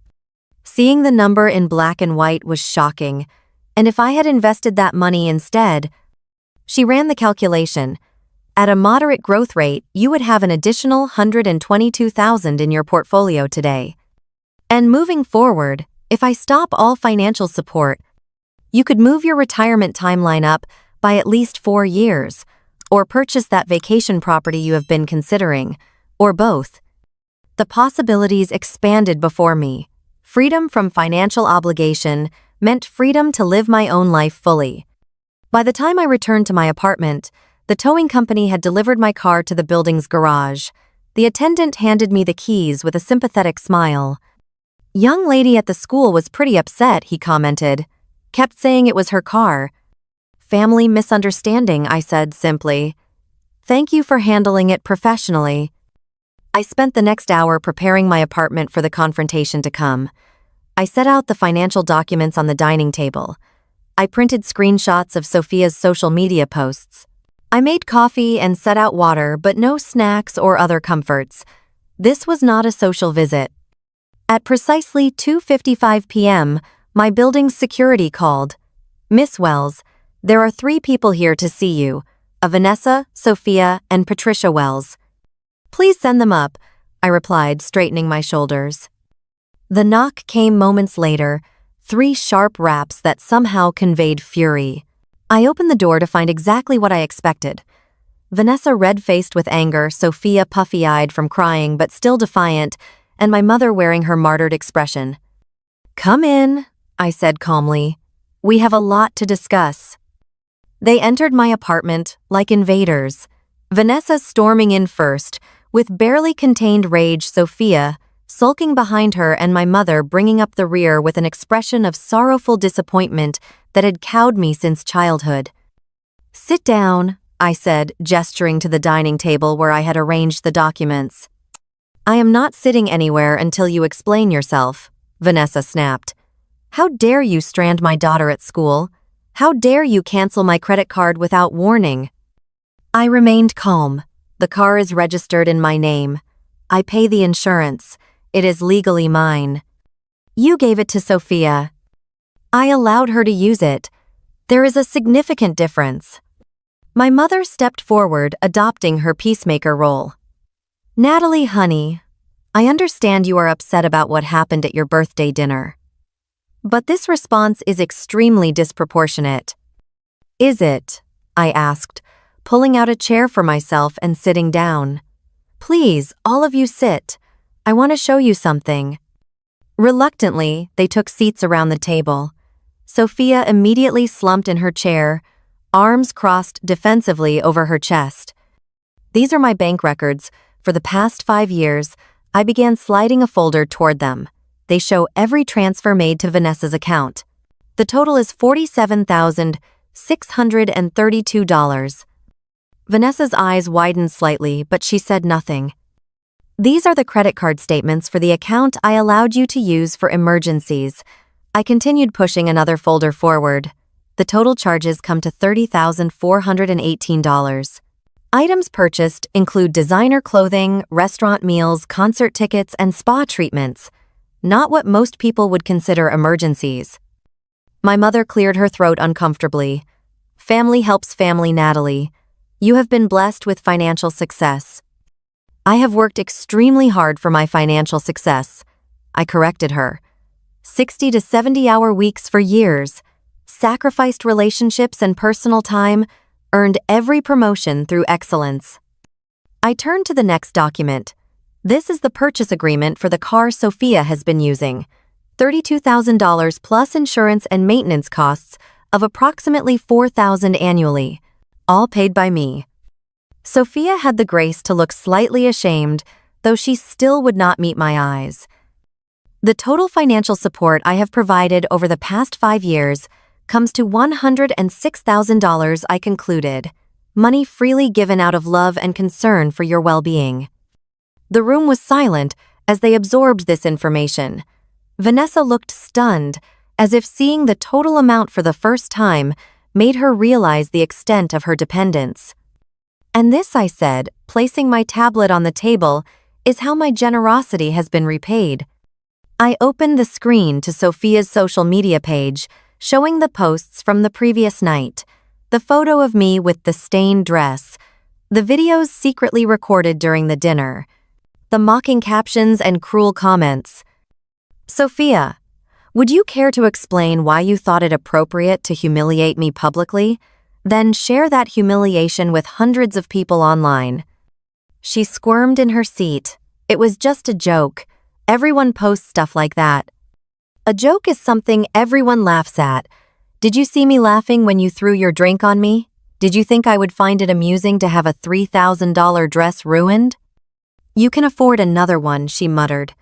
Seeing the number in black and white was shocking, and if I had invested that money instead, she ran the calculation. At a moderate growth rate, you would have an additional $122,000 in your portfolio today. And moving forward, if I stop all financial support, you could move your retirement timeline up by at least 4 years, or purchase that vacation property you have been considering, or both. The possibilities expanded before me. Freedom from financial obligation meant freedom to live my own life fully. By the time I returned to my apartment, the towing company had delivered my car to the building's garage. The attendant handed me the keys with a sympathetic smile. Young lady at the school was pretty upset, he commented. Kept saying it was her car. Family misunderstanding, I said simply. Thank you for handling it professionally. I spent the next hour preparing my apartment for the confrontation to come. I set out the financial documents on the dining table. I printed screenshots of Sophia's social media posts. I made coffee and set out water, but no snacks or other comforts. This was not a social visit. At precisely 2:55 p.m., my building's security called. Miss Wells, there are 3 people here to see you, a Vanessa, Sophia, and Patricia Wells. Please send them up, I replied, straightening my shoulders. The knock came moments later, 3 sharp raps that somehow conveyed fury. I opened the door to find exactly what I expected. Vanessa red-faced with anger, Sophia puffy-eyed from crying but still defiant, and my mother wearing her martyred expression. Come in, I said calmly. We have a lot to discuss. They entered my apartment like invaders. Vanessa storming in first, with barely contained rage, Sophia sulking behind her and my mother bringing up the rear with an expression of sorrowful disappointment that had cowed me since childhood. "Sit down," I said, gesturing to the dining table where I had arranged the documents. "I am not sitting anywhere until you explain yourself," Vanessa snapped. "How dare you strand my daughter at school? How dare you cancel my credit card without warning?" I remained calm. "The car is registered in my name. I pay the insurance. It is legally mine. You gave it to Sophia. I allowed her to use it. There is a significant difference." My mother stepped forward, adopting her peacemaker role. "Natalie, honey, I understand you are upset about what happened at your birthday dinner. But this response is extremely disproportionate." "Is it?" I asked, pulling out a chair for myself and sitting down. "Please, all of you sit. I want to show you something." Reluctantly, they took seats around the table. Sophia immediately slumped in her chair, arms crossed defensively over her chest. "These are my bank records. For the past 5 years, I began sliding a folder toward them. They show every transfer made to Vanessa's account. The total is $47,632. Vanessa's eyes widened slightly, but she said nothing. "These are the credit card statements for the account I allowed you to use for emergencies." I continued pushing another folder forward. "The total charges come to $30,418. Items purchased include designer clothing, restaurant meals, concert tickets, and spa treatments. Not what most people would consider emergencies." My mother cleared her throat uncomfortably. "Family helps family, Natalie. You have been blessed with financial success." "I have worked extremely hard for my financial success," I corrected her. 60 to 70-hour weeks for years, sacrificed relationships and personal time, earned every promotion through excellence. I turned to the next document. This is the purchase agreement for the car Sophia has been using. $32,000 plus insurance and maintenance costs of approximately $4,000 annually, all paid by me. Sophia had the grace to look slightly ashamed, though she still would not meet my eyes. "The total financial support I have provided over the past 5 years comes to $106,000, I concluded, money freely given out of love and concern for your well-being." The room was silent as they absorbed this information. Vanessa looked stunned, as if seeing the total amount for the first time made her realize the extent of her dependence. "And this," I said, placing my tablet on the table, "is how my generosity has been repaid." I opened the screen to Sophia's social media page, showing the posts from the previous night, the photo of me with the stained dress, the videos secretly recorded during the dinner, the mocking captions and cruel comments. "Sophia, would you care to explain why you thought it appropriate to humiliate me publicly, then share that humiliation with hundreds of people online?" She squirmed in her seat. "It was just a joke. Everyone posts stuff like that." "A joke is something everyone laughs at. Did you see me laughing when you threw your drink on me? Did you think I would find it amusing to have a $3,000 dress ruined?" "You can afford another one," she muttered.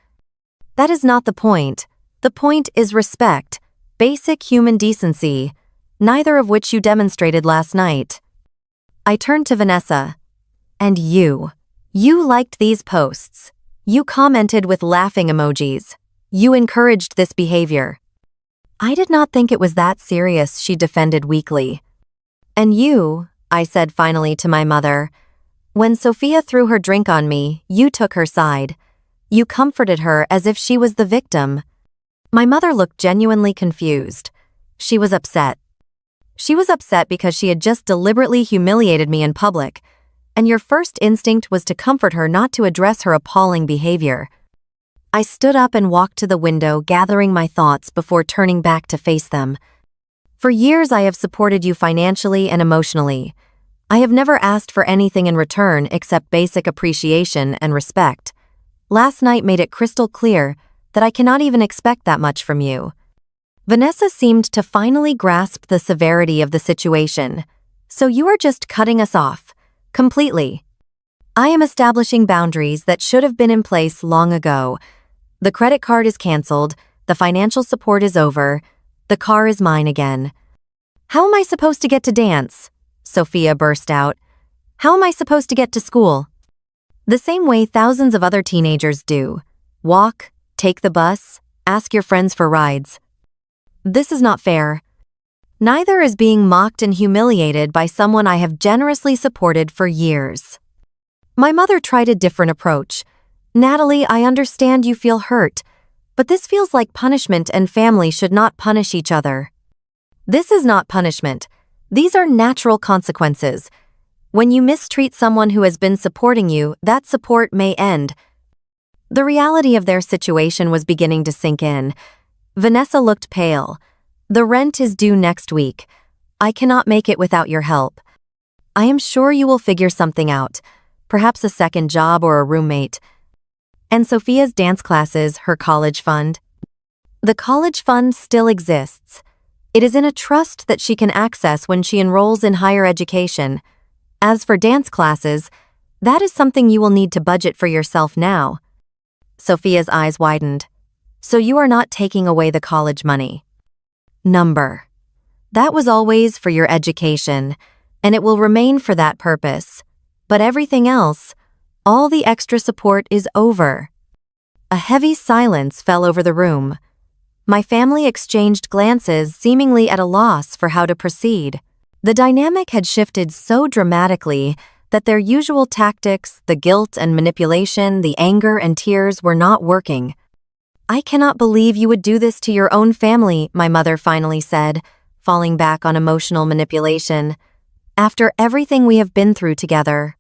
"That is not the point. The point is respect, basic human decency, neither of which you demonstrated last night." I turned to Vanessa. "And you liked these posts. You commented with laughing emojis. You encouraged this behavior." "I did not think it was that serious," she defended weakly. "And you," I said finally to my mother, "when Sophia threw her drink on me, you took her side. You comforted her as if she was the victim." My mother looked genuinely confused. She was upset. She was upset because she had just deliberately humiliated me in public, and your first instinct was to comfort her, not to address her appalling behavior. I stood up and walked to the window, gathering my thoughts before turning back to face them. "For years I have supported you financially and emotionally. I have never asked for anything in return except basic appreciation and respect. Last night made it crystal clear that I cannot even expect that much from you." Vanessa seemed to finally grasp the severity of the situation. "So you are just cutting us off, completely." "I am establishing boundaries that should have been in place long ago. The credit card is canceled, the financial support is over, the car is mine again. How am I supposed to get to dance? Sophia burst out. How am I supposed to get to school? The same way thousands of other teenagers do. Walk, take the bus, ask your friends for rides. This is not fair. Neither is being mocked and humiliated by someone I have generously supported for years. My mother tried a different approach. Natalie, I understand you feel hurt, but this feels like punishment and family should not punish each other. This is not punishment. These are natural consequences. When you mistreat someone who has been supporting you, that support may end. The reality of their situation was beginning to sink in. Vanessa looked pale. The rent is due next week. I cannot make it without your help. I am sure you will figure something out, perhaps a second job or a roommate. And Sophia's dance classes, her college fund? The college fund still exists. It is in a trust that she can access when she enrolls in higher education. As for dance classes, that is something you will need to budget for yourself now. Sophia's eyes widened. So you are not taking away the college money? Number. That was always for your education, and it will remain for that purpose. But everything else, all the extra support is over. A heavy silence fell over the room. My family exchanged glances, seemingly at a loss for how to proceed. The dynamic had shifted so dramatically that their usual tactics, the guilt and manipulation, the anger and tears, were not working. I cannot believe you would do this to your own family, my mother finally said, falling back on emotional manipulation. After everything we have been through together.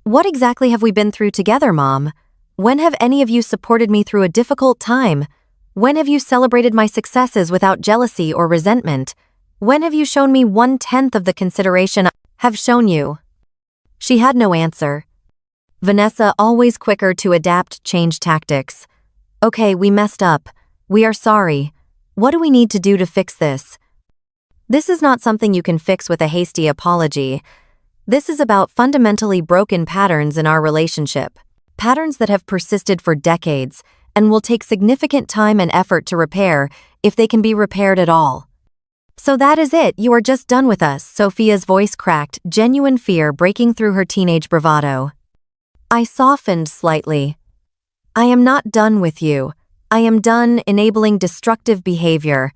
What exactly have we been through together, Mom? When have any of you supported me through a difficult time? When have you celebrated my successes without jealousy or resentment? When have you shown me 1/10 of the consideration I have shown you? She had no answer. Vanessa, always quicker to adapt, changed tactics. Okay, we messed up. We are sorry. What do we need to do to fix this? This is not something you can fix with a hasty apology. This is about fundamentally broken patterns in our relationship. Patterns that have persisted for decades and will take significant time and effort to repair if they can be repaired at all. So that is it, you are just done with us, Sophia's voice cracked, genuine fear breaking through her teenage bravado. I softened slightly. I am not done with you. I am done enabling destructive behavior.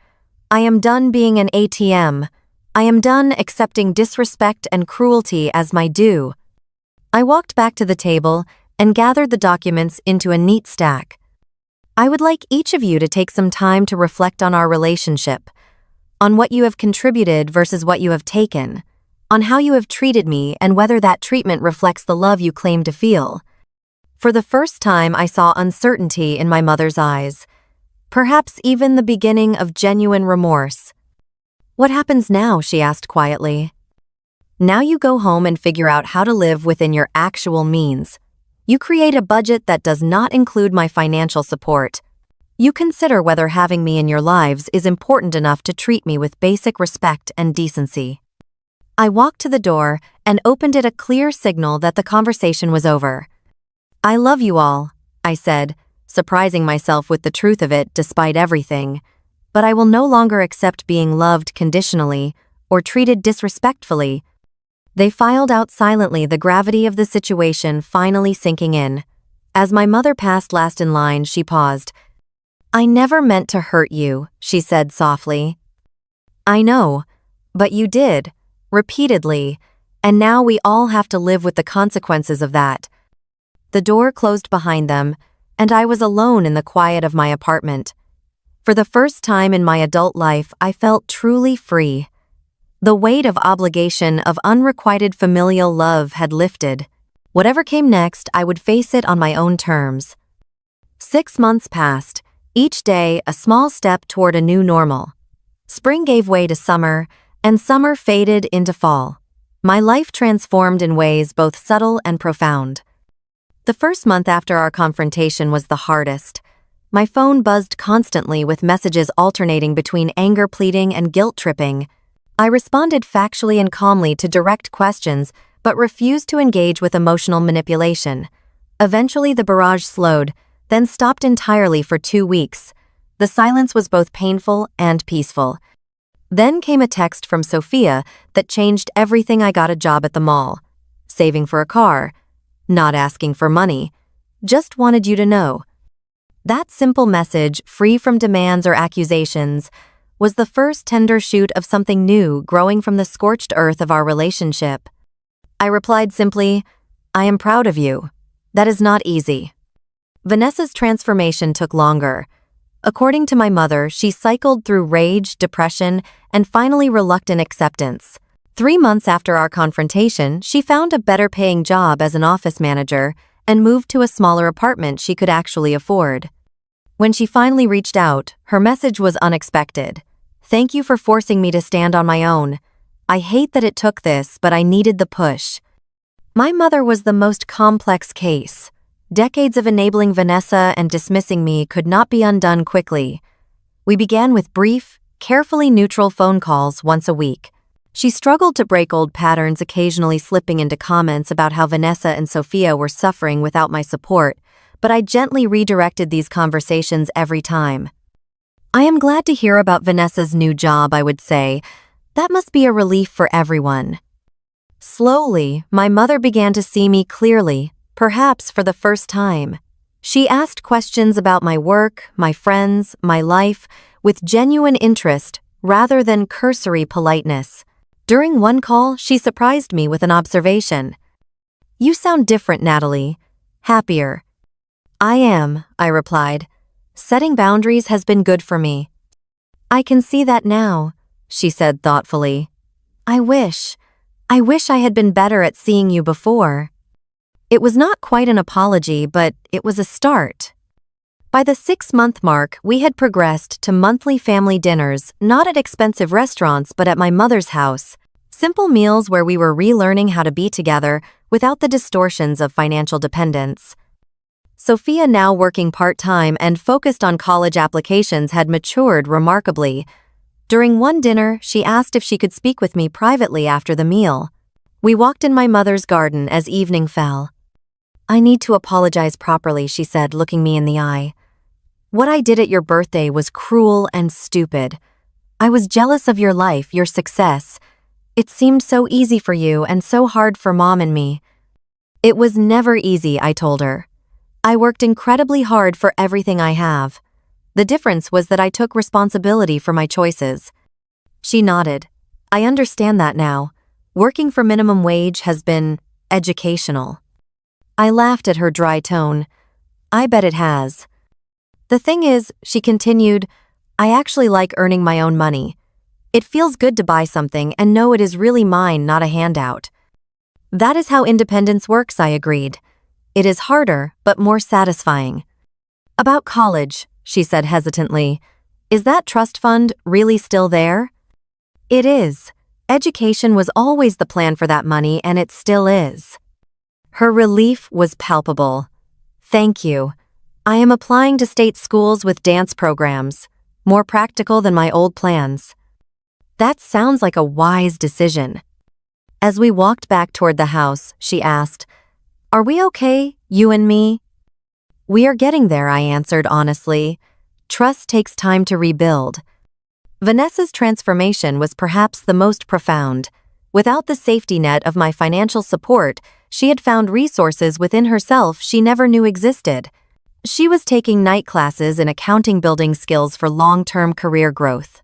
I am done being an ATM. I am done accepting disrespect and cruelty as my due. I walked back to the table and gathered the documents into a neat stack. I would like each of you to take some time to reflect on our relationship, on what you have contributed versus what you have taken, on how you have treated me and whether that treatment reflects the love you claim to feel. For the first time, I saw uncertainty in my mother's eyes, perhaps even the beginning of genuine remorse. What happens now? She asked quietly. Now you go home and figure out how to live within your actual means. You create a budget that does not include my financial support. You consider whether having me in your lives is important enough to treat me with basic respect and decency. I walked to the door and opened it, a clear signal that the conversation was over. I love you all, I said, surprising myself with the truth of it despite everything. But I will no longer accept being loved conditionally or treated disrespectfully. They filed out silently, the gravity of the situation finally sinking in. As my mother passed last in line, she paused. I never meant to hurt you, she said softly. I know, but you did, repeatedly, and now we all have to live with the consequences of that. The door closed behind them, and I was alone in the quiet of my apartment. For the first time in my adult life, I felt truly free. The weight of obligation, of unrequited familial love had lifted. Whatever came next, I would face it on my own terms. 6 months passed, each day a small step toward a new normal. Spring gave way to summer, and summer faded into fall. My life transformed in ways both subtle and profound. The first month after our confrontation was the hardest. My phone buzzed constantly with messages alternating between anger pleading and guilt tripping. I responded factually and calmly to direct questions, but refused to engage with emotional manipulation. Eventually the barrage slowed, then stopped entirely for 2 weeks. The silence was both painful and peaceful. Then came a text from Sophia that changed everything. I got a job at the mall. Saving for a car. Not asking for money. Just wanted you to know. That simple message, free from demands or accusations, was the first tender shoot of something new growing from the scorched earth of our relationship. I replied simply, I am proud of you. That is not easy. Vanessa's transformation took longer. According to my mother, she cycled through rage, depression, and finally reluctant acceptance. 3 months after our confrontation, she found a better-paying job as an office manager and moved to a smaller apartment she could actually afford. When she finally reached out, her message was unexpected. Thank you for forcing me to stand on my own. I hate that it took this, but I needed the push. My mother was the most complex case. Decades of enabling Vanessa and dismissing me could not be undone quickly. We began with brief, carefully neutral phone calls once a week. She struggled to break old patterns, occasionally slipping into comments about how Vanessa and Sophia were suffering without my support, but I gently redirected these conversations every time. I am glad to hear about Vanessa's new job, I would say. That must be a relief for everyone. Slowly, my mother began to see me clearly, perhaps for the first time. She asked questions about my work, my friends, my life, with genuine interest rather than cursory politeness. During one call, she surprised me with an observation. You sound different, Natalie. Happier. I am, I replied. Setting boundaries has been good for me. I can see that now, she said thoughtfully. I wish I had been better at seeing you before. It was not quite an apology, but it was a start. By the 6-month mark, we had progressed to monthly family dinners, not at expensive restaurants but at my mother's house. Simple meals where we were relearning how to be together without the distortions of financial dependence. Sophia, now working part-time and focused on college applications, had matured remarkably. During one dinner, she asked if she could speak with me privately after the meal. We walked in my mother's garden as evening fell. I need to apologize properly, she said, looking me in the eye. What I did at your birthday was cruel and stupid. I was jealous of your life, your success. It seemed so easy for you and so hard for Mom and me. It was never easy, I told her. I worked incredibly hard for everything I have. The difference was that I took responsibility for my choices. She nodded. I understand that now. Working for minimum wage has been educational. I laughed at her dry tone. I bet it has. The thing is, she continued, I actually like earning my own money. It feels good to buy something and know it is really mine, not a handout. That is how independence works, I agreed. It is harder, but more satisfying. About college, she said hesitantly. Is that trust fund really still there? It is. Education was always the plan for that money, and it still is. Her relief was palpable. Thank you. I am applying to state schools with dance programs, more practical than my old plans. That sounds like a wise decision. As we walked back toward the house, she asked, Are we okay, you and me? We are getting there, I answered honestly. Trust takes time to rebuild. Vanessa's transformation was perhaps the most profound. Without the safety net of my financial support, she had found resources within herself she never knew existed. She was taking night classes in accounting, building skills for long-term career growth.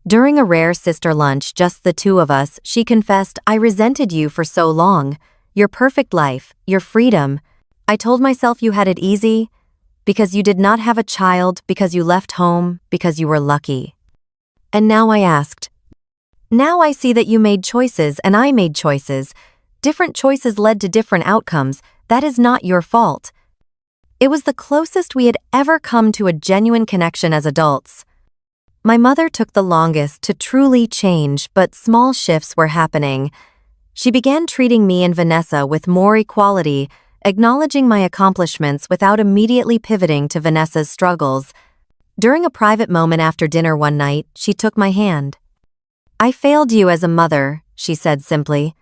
During a rare sister lunch, just the two of us, she confessed, I resented you for so long. Your perfect life, your freedom. I told myself you had it easy because you did not have a child, because you left home, because you were lucky. And now I asked. Now I see that you made choices and I made choices. Different choices led to different outcomes. That is not your fault. It was the closest we had ever come to a genuine connection as adults. My mother took the longest to truly change, but small shifts were happening. She began treating me and Vanessa with more equality, acknowledging my accomplishments without immediately pivoting to Vanessa's struggles. During a private moment after dinner one night, she took my hand. I failed you as a mother, she said simply.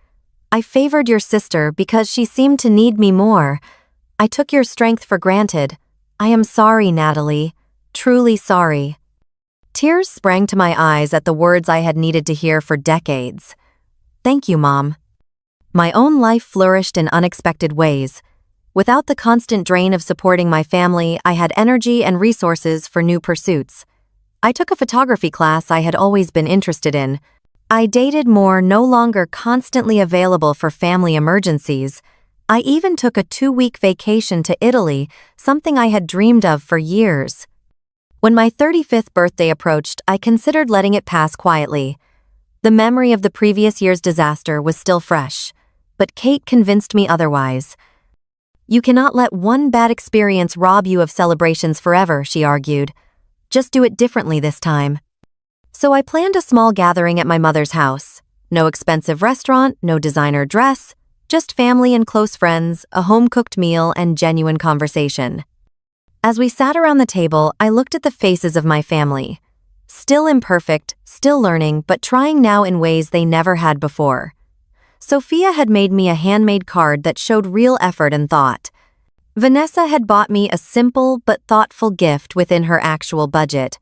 I favored your sister because she seemed to need me more. I took your strength for granted. I am sorry, Natalie. Truly sorry. Tears sprang to my eyes at the words I had needed to hear for decades. Thank you, Mom. My own life flourished in unexpected ways. Without the constant drain of supporting my family, I had energy and resources for new pursuits. I took a photography class I had always been interested in. I dated more, no longer constantly available for family emergencies. I even took a 2-week vacation to Italy, something I had dreamed of for years. When my 35th birthday approached, I considered letting it pass quietly. The memory of the previous year's disaster was still fresh, but Kate convinced me otherwise. You cannot let one bad experience rob you of celebrations forever, she argued. Just do it differently this time. So I planned a small gathering at my mother's house. No expensive restaurant, no designer dress, just family and close friends, a home-cooked meal, and genuine conversation. As we sat around the table, I looked at the faces of my family. Still imperfect, still learning, but trying now in ways they never had before. Sophia had made me a handmade card that showed real effort and thought. Vanessa had bought me a simple but thoughtful gift within her actual budget.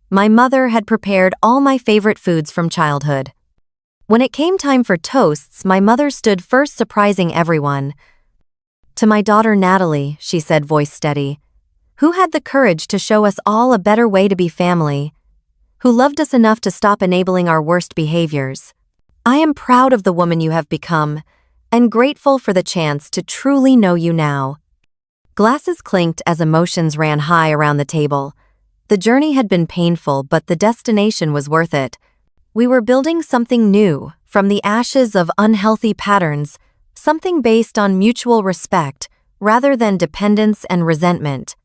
My mother had prepared all my favorite foods from childhood. When it came time for toasts, my mother stood first, surprising everyone. To my daughter Natalie, she said, voice steady, who had the courage to show us all a better way to be family, who loved us enough to stop enabling our worst behaviors. I am proud of the woman you have become, and grateful for the chance to truly know you now. Glasses clinked as emotions ran high around the table. The journey had been painful, but the destination was worth it. We were building something new, from the ashes of unhealthy patterns, something based on mutual respect, rather than dependence and resentment.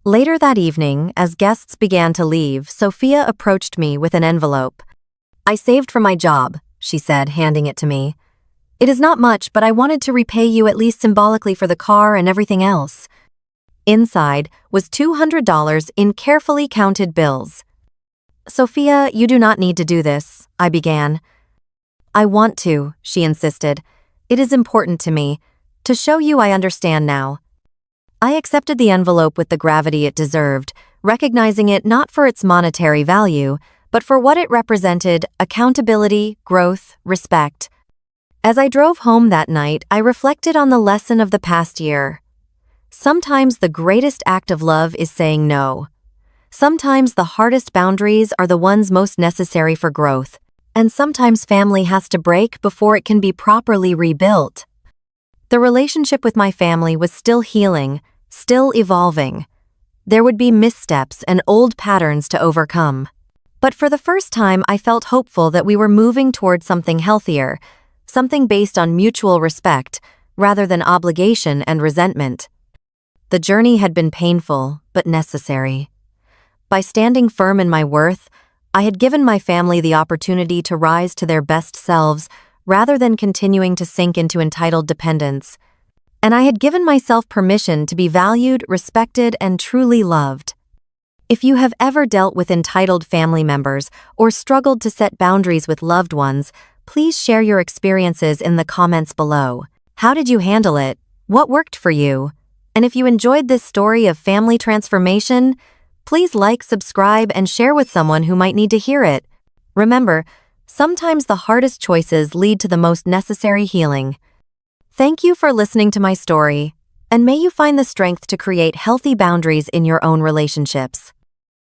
Later that evening, as guests began to leave, Sophia approached me with an envelope. I saved from my job, she said, handing it to me. It is not much, but I wanted to repay you at least symbolically for the car and everything else. Inside was $200 in carefully counted bills. Sophia, you do not need to do this, I began. I want to, she insisted. It is important to me, to show you I understand now. I accepted the envelope with the gravity it deserved, recognizing it not for its monetary value, but for what it represented: accountability, growth, respect. As I drove home that night, I reflected on the lesson of the past year. Sometimes the greatest act of love is saying no. Sometimes the hardest boundaries are the ones most necessary for growth, and sometimes family has to break before it can be properly rebuilt. The relationship with my family was still healing, still evolving. There would be missteps and old patterns to overcome. But for the first time, I felt hopeful that we were moving toward something healthier, something based on mutual respect, rather than obligation and resentment. The journey had been painful, but necessary. By standing firm in my worth, I had given my family the opportunity to rise to their best selves, rather than continuing to sink into entitled dependence. And I had given myself permission to be valued, respected, and truly loved. If you have ever dealt with entitled family members or struggled to set boundaries with loved ones, please share your experiences in the comments below. How did you handle it? What worked for you? And if you enjoyed this story of family transformation, please like, subscribe, and share with someone who might need to hear it. Remember, sometimes the hardest choices lead to the most necessary healing. Thank you for listening to my story, and may you find the strength to create healthy boundaries in your own relationships.